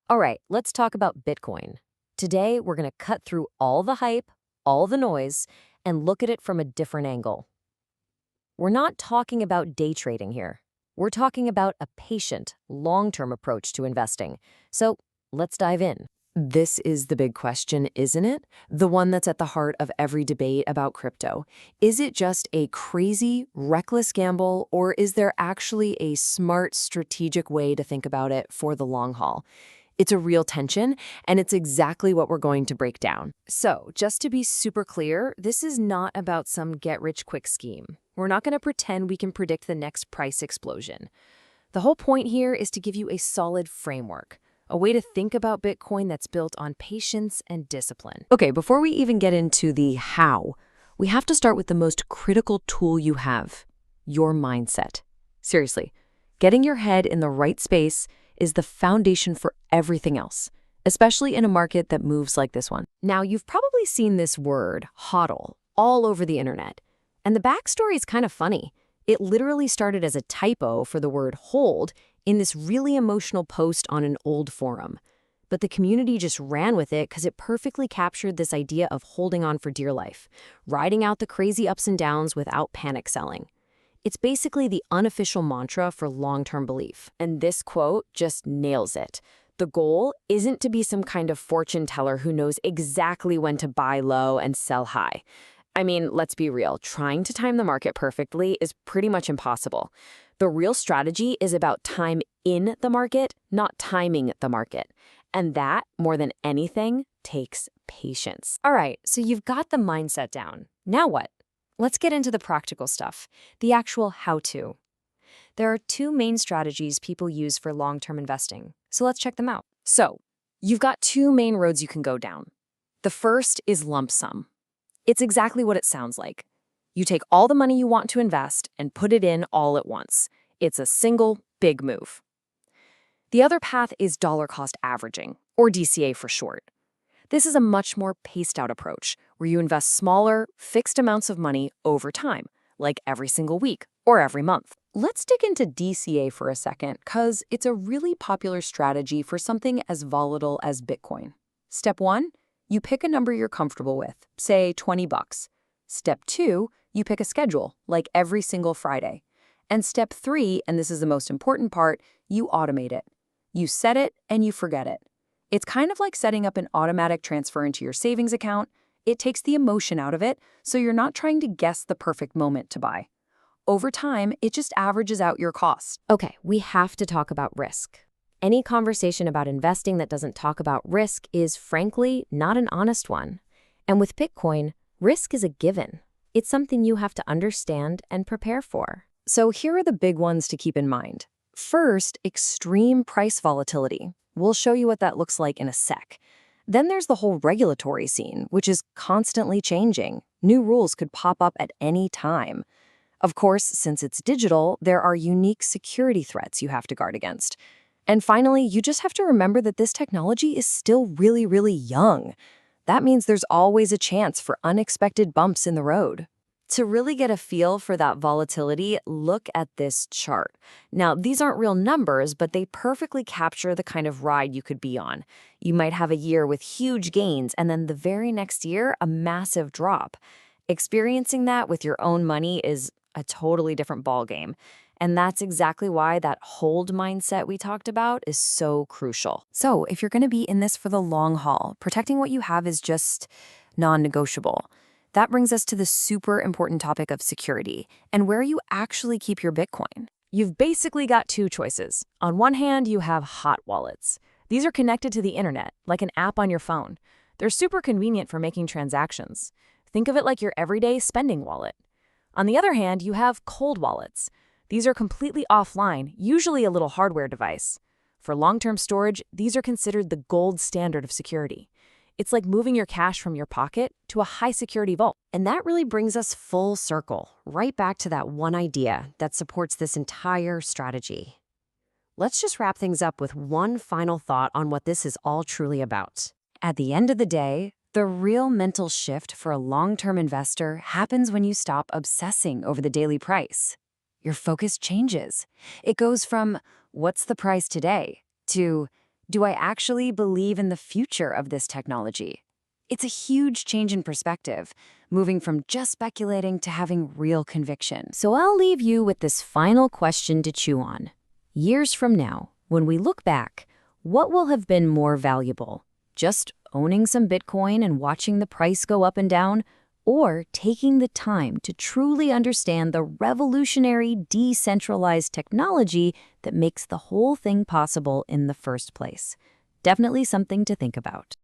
All right, let's talk about Bitcoin. Today, we're going to cut through all the hype, all the noise, and look at it from a different angle. We're not talking about day trading here. We're talking about a patient, long-term approach to investing. So let's dive in. This is the big question, isn't it? The one that's at the heart of every debate about crypto. Is it just a crazy, reckless gamble, or is there actually a smart, strategic way to think about it for the long haul? It's a real tension, and it's exactly what we're going to break down. So, just to be super clear, this is not about some get-rich-quick scheme. We're not going to pretend we can predict the next price explosion. The whole point here is to give you a solid framework, a way to think about Bitcoin that's built on patience and discipline. Okay, before we even get into the how, we have to start with the most critical tool you have, your mindset. Seriously, getting your head in the right space is the foundation for everything else, especially in a market that moves like this one. Now, you've probably seen this word, HODL, all over the internet. And the backstory is kind of funny. It literally started as a typo for the word hold in this really emotional post on an old forum. But the community just ran with it because it perfectly captured this idea of holding on for dear life, riding out the crazy ups and downs without panic selling. It's basically the unofficial mantra for long-term belief. And this quote just nails it. The goal isn't to be some kind of fortune teller who knows exactly when to buy low and sell high. I mean, let's be real, trying to time the market perfectly is pretty much impossible. The real strategy is about time in the market, not timing the market. And that, more than anything, takes patience. All right, so you've got the mindset down. Now what? Let's get into the practical stuff, the actual how-to. There are two main strategies people use for long-term investing, so let's check them out. So, you've got two main roads you can go down. The first is lump sum. It's exactly what it sounds like. You take all the money you want to invest and put it in all at once. It's a single, big move. The other path is dollar cost averaging, or DCA for short. This is a much more paced-out approach, where you invest smaller, fixed amounts of money over time, like every single week or every month. Let's dig into DCA for a second, because it's a really popular strategy for something as volatile as Bitcoin. Step 1, you pick a number you're comfortable with, say $20. Step 2, you pick a schedule, like every single Friday. And step 3, and this is the most important part, you automate it. You set it and you forget it. It's kind of like setting up an automatic transfer into your savings account. It takes the emotion out of it, so you're not trying to guess the perfect moment to buy. Over time, it just averages out your cost. Okay, we have to talk about risk. Any conversation about investing that doesn't talk about risk is, frankly, not an honest one. And with Bitcoin, risk is a given. It's something you have to understand and prepare for. So here are the big ones to keep in mind. First, extreme price volatility. We'll show you what that looks like in a sec. Then there's the whole regulatory scene, which is constantly changing. New rules could pop up at any time. Of course, since it's digital, there are unique security threats you have to guard against. And finally, you just have to remember that this technology is still really, really young. That means there's always a chance for unexpected bumps in the road. To really get a feel for that volatility, look at this chart. Now, these aren't real numbers, but they perfectly capture the kind of ride you could be on. You might have a year with huge gains, and then the very next year, a massive drop. Experiencing that with your own money is a totally different ballgame. And that's exactly why that hold mindset we talked about is so crucial. So, if you're going to be in this for the long haul, protecting what you have is just non-negotiable. That brings us to the super important topic of security and where you actually keep your Bitcoin. You've basically got two choices. On one hand, you have hot wallets. These are connected to the internet, like an app on your phone. They're super convenient for making transactions. Think of it like your everyday spending wallet. On the other hand, you have cold wallets. These are completely offline, usually a little hardware device. For long-term storage, these are considered the gold standard of security. It's like moving your cash from your pocket to a high-security vault. And that really brings us full circle, right back to that one idea that supports this entire strategy. Let's just wrap things up with one final thought on what this is all truly about. At the end of the day, the real mental shift for a long-term investor happens when you stop obsessing over the daily price. Your focus changes. It goes from, what's the price today, to, Do I actually believe in the future of this technology? It's a huge change in perspective, moving from just speculating to having real conviction. So I'll leave you with this final question to chew on. Years from now, when we look back, what will have been more valuable? Just owning some Bitcoin and watching the price go up and down? Or taking the time to truly understand the revolutionary decentralized technology that makes the whole thing possible in the first place? Definitely something to think about.